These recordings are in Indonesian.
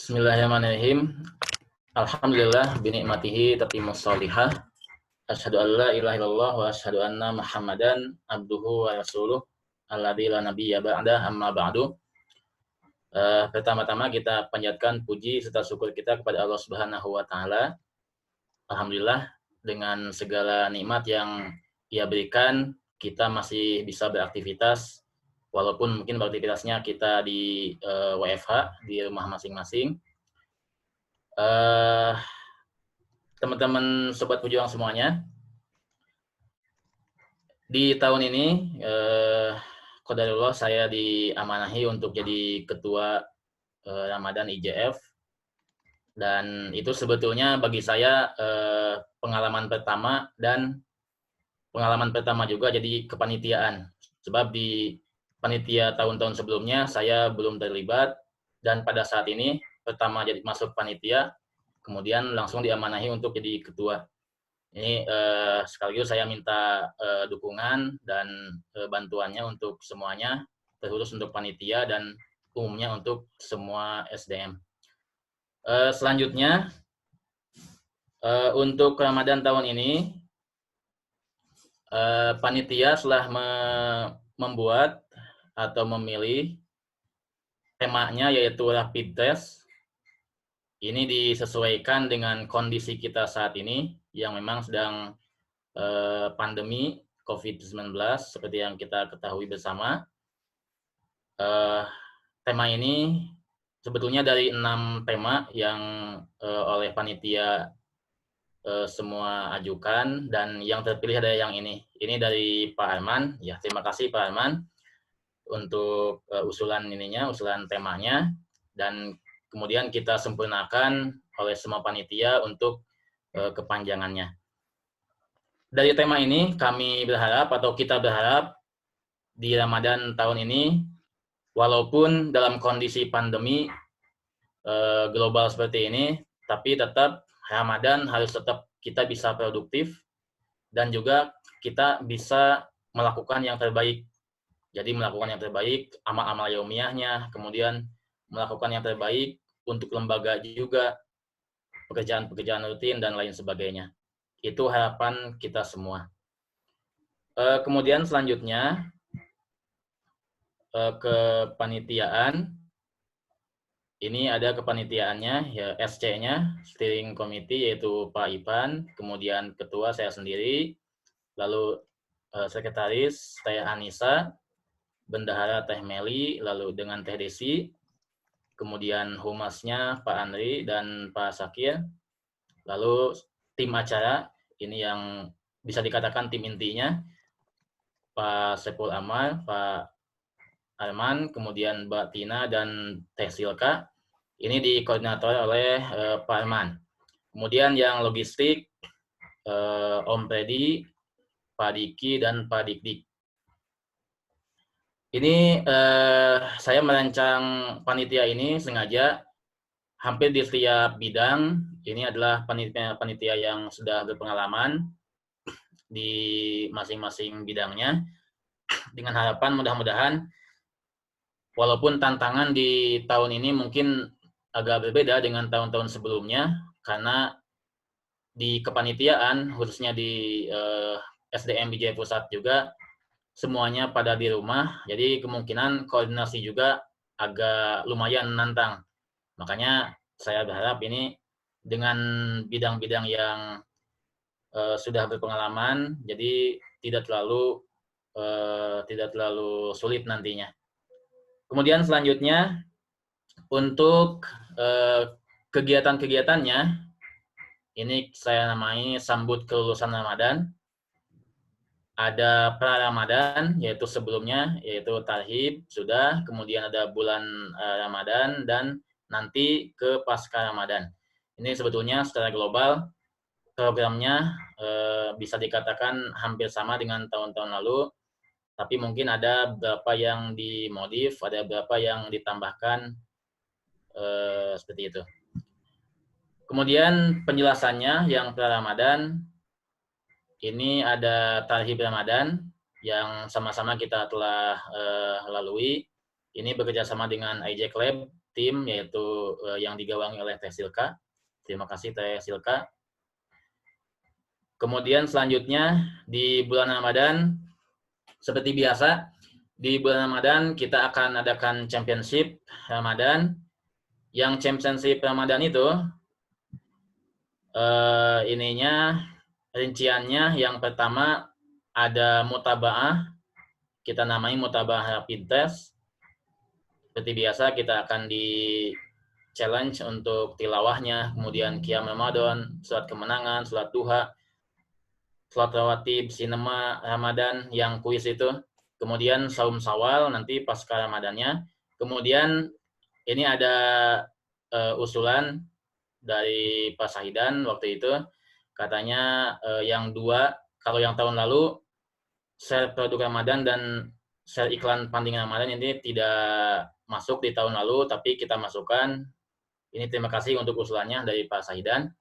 Bismillahirrahmanirrahim. Alhamdulillah binikmatihi tatimmus sholihah. Asyhadu an la ilaha illallah wa asyhadu anna Muhammadan abduhu wa rasuluh alladzi la nabiyya ba'da amma ba'du. Pertama-tama kita panjatkan puji serta syukur kita kepada Allah Subhanahu wa taala. Alhamdulillah dengan segala nikmat yang Ia berikan, kita masih bisa beraktivitas walaupun mungkin beraktivitasnya kita di WFH di rumah masing-masing. Teman-teman sobat pejuang semuanya, di tahun ini qadarullah saya diamanahi untuk jadi ketua Ramadan IJF, dan itu sebetulnya bagi saya pengalaman pertama dan pengalaman pertama juga jadi kepanitiaan, sebab di panitia tahun-tahun sebelumnya saya belum terlibat, dan pada saat ini pertama jadi masuk panitia, kemudian langsung diamanahi untuk jadi ketua. Ini sekaligus saya minta dukungan dan bantuannya untuk semuanya, terkhusus untuk panitia dan umumnya untuk semua SDM. Selanjutnya, untuk Ramadan tahun ini, panitia telah membuat atau memilih temanya yaitu rapid test. Ini disesuaikan dengan kondisi kita saat ini yang memang sedang pandemi COVID-19 seperti yang kita ketahui bersama. Tema ini sebetulnya dari 6 tema yang oleh panitia semua ajukan, dan yang terpilih ada yang ini. Ini dari Pak Arman. Ya, terima kasih Pak Arman untuk usulan temanya, dan kemudian kita sempurnakan oleh semua panitia untuk kepanjangannya. Dari tema ini kami berharap atau kita berharap di Ramadan tahun ini, walaupun dalam kondisi pandemi global seperti ini, tapi tetap Ramadan harus tetap kita bisa produktif dan juga kita bisa melakukan yang terbaik. Jadi melakukan yang terbaik, amal-amal yaumiyahnya, kemudian melakukan yang terbaik untuk lembaga juga, pekerjaan-pekerjaan rutin, dan lain sebagainya. Itu harapan kita semua. Kemudian selanjutnya, kepanitiaan. Ini ada kepanitiaannya, ya SC-nya, Steering Committee, yaitu Pak Ipan, kemudian ketua saya sendiri, lalu sekretaris Teh Anissa, bendahara Teh Meli, lalu dengan Teh Desi, kemudian humasnya Pak Andri dan Pak Sakir, lalu tim acara, ini yang bisa dikatakan tim intinya, Pak Sepul Amal, Pak Arman, kemudian Mbak Tina dan Teh Silka, ini dikoordinator oleh Pak Arman. Kemudian yang logistik, Om Predi, Pak Diki, dan Pak Dikdik. Ini saya merancang panitia ini sengaja hampir di setiap bidang. Ini adalah panitia yang sudah berpengalaman di masing-masing bidangnya, dengan harapan mudah-mudahan walaupun tantangan di tahun ini mungkin agak berbeda dengan tahun-tahun sebelumnya, karena di kepanitiaan, khususnya di SDM Bijaya Pusat juga, semuanya pada di rumah, jadi kemungkinan koordinasi juga agak lumayan menantang. Makanya saya berharap ini dengan bidang-bidang yang sudah berpengalaman, jadi tidak terlalu sulit nantinya. Kemudian selanjutnya, untuk kegiatan-kegiatannya, ini saya namai sambut kelulusan Ramadan. Ada pra-Ramadan, yaitu sebelumnya, yaitu Tarhib, sudah. Kemudian ada bulan Ramadan, dan nanti ke pasca Ramadan. Ini sebetulnya secara global, programnya bisa dikatakan hampir sama dengan tahun-tahun lalu, tapi mungkin ada beberapa yang dimodif, ada beberapa yang ditambahkan, seperti itu. Kemudian penjelasannya yang pra-Ramadan, ini ada Tarhib Ramadan yang sama-sama kita telah lalui. Ini bekerja sama dengan IJEC Lab, tim, yaitu yang digawangi oleh Teh Silka. Terima kasih Teh Silka. Kemudian selanjutnya di bulan Ramadan, seperti biasa, di bulan Ramadan kita akan adakan championship Ramadan. Yang championship Ramadan itu rinciannya yang pertama ada mutabaah, kita namai mutabaah rapid test. Seperti biasa kita akan di challenge untuk tilawahnya, kemudian Qiyam Ramadan, salat kemenangan, salat duha, salat rawatib, sinema Ramadan yang kuis itu. Kemudian saum Syawal nanti pasca Ramadannya. Kemudian ini ada usulan dari Pak Sahidan waktu itu, katanya yang dua, kalau yang tahun lalu share produk Ramadan dan share iklan panding Ramadan ini tidak masuk di tahun lalu, tapi kita masukkan. Ini terima kasih untuk usulannya dari Pak Sahidan.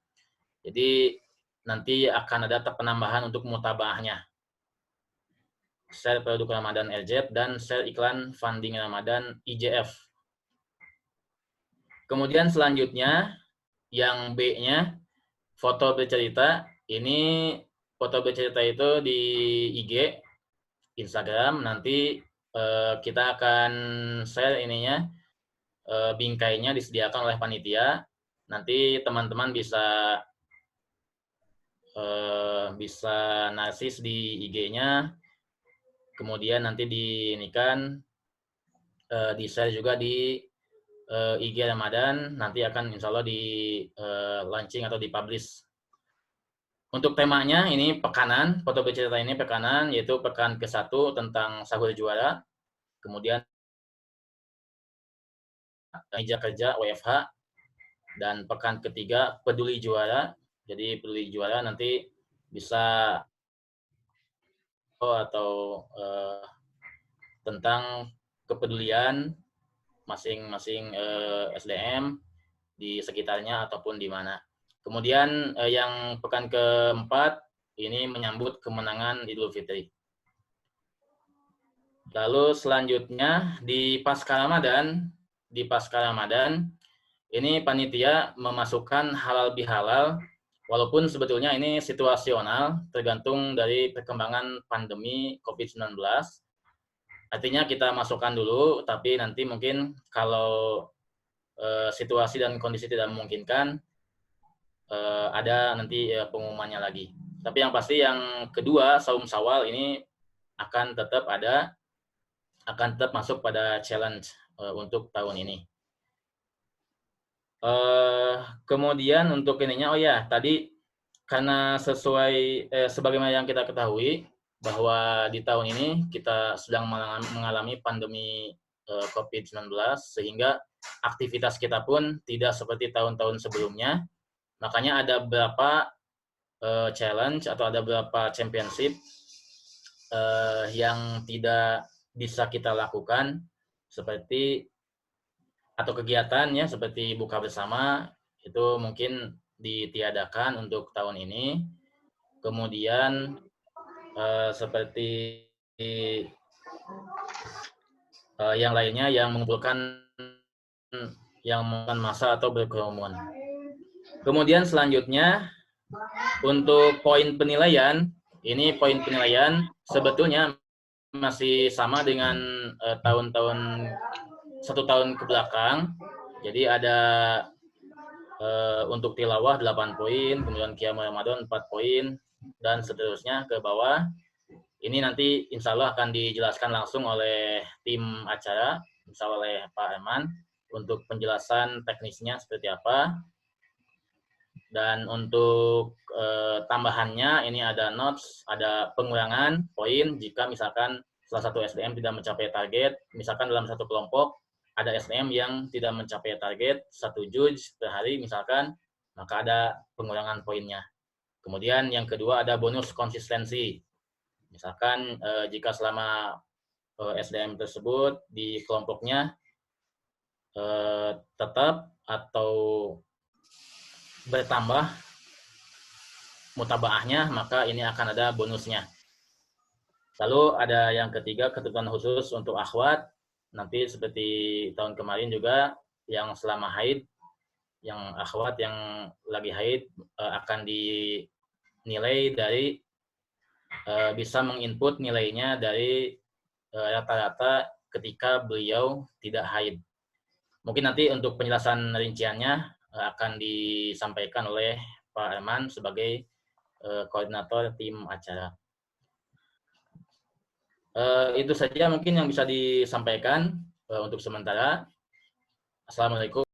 Jadi nanti akan ada penambahan untuk mutabaahnya. Share produk Ramadan RZ dan share iklan funding Ramadan IJF. Kemudian selanjutnya yang B-nya foto bercerita. Ini foto bercerita itu di IG, Instagram. Nanti kita akan share ininya, bingkainya disediakan oleh panitia. Nanti teman-teman bisa narsis di IG-nya. Kemudian nanti di share juga di IG Ramadan, nanti akan insya Allah di launching atau dipublish. Untuk temanya ini pekanan, foto bercerita ini pekanan, yaitu pekan ke-1 tentang sahur juara, kemudian meja kerja WFH, dan pekan ketiga peduli juara. Jadi peduli juara nanti bisa atau tentang kepedulian masing-masing SDM di sekitarnya ataupun di mana. Kemudian yang pekan keempat ini menyambut kemenangan Idul Fitri. Lalu selanjutnya di pasca Ramadan ini panitia memasukkan halal bihalal, walaupun sebetulnya ini situasional tergantung dari perkembangan pandemi COVID-19. Artinya kita masukkan dulu, tapi nanti mungkin kalau situasi dan kondisi tidak memungkinkan, ada nanti pengumumannya lagi. Tapi yang pasti yang kedua, saum Syawal ini akan tetap masuk pada challenge untuk tahun ini. Kemudian untuk ininya, tadi karena sesuai sebagaimana yang kita ketahui bahwa di tahun ini kita sedang mengalami pandemi COVID-19, sehingga aktivitas kita pun tidak seperti tahun-tahun sebelumnya. Makanya ada beberapa challenge atau ada beberapa championship yang tidak bisa kita lakukan, seperti atau kegiatannya seperti buka bersama itu mungkin ditiadakan untuk tahun ini. Kemudian seperti yang lainnya yang mengumpulkan massa atau berkerumun. Kemudian selanjutnya untuk poin penilaian, ini poin penilaian sebetulnya masih sama dengan tahun-tahun 1 tahun ke belakang. Jadi ada untuk tilawah 8 poin, kemudian Qiyam Ramadan 4 poin, dan seterusnya ke bawah. Ini nanti insya Allah akan dijelaskan langsung oleh tim acara, insya Allah oleh Pak Eman, untuk penjelasan teknisnya seperti apa. Dan untuk tambahannya ini ada notes, ada pengurangan poin jika misalkan salah satu SDM tidak mencapai target. Misalkan dalam satu kelompok ada SDM yang tidak mencapai target 1 juz per hari misalkan, maka ada pengurangan poinnya. Kemudian yang kedua ada bonus konsistensi. Misalkan jika selama SDM tersebut di kelompoknya tetap atau bertambah mutabaahnya, maka ini akan ada bonusnya. Lalu ada yang ketiga, ketentuan khusus untuk akhwat. Nanti seperti tahun kemarin juga yang selama haid, yang akhwat yang lagi haid akan dinilai dari bisa menginput nilainya dari rata-rata ketika beliau tidak haid. Mungkin nanti untuk penjelasan rinciannya akan disampaikan oleh Pak Arman sebagai koordinator tim acara. Itu saja mungkin yang bisa disampaikan untuk sementara. Assalamualaikum.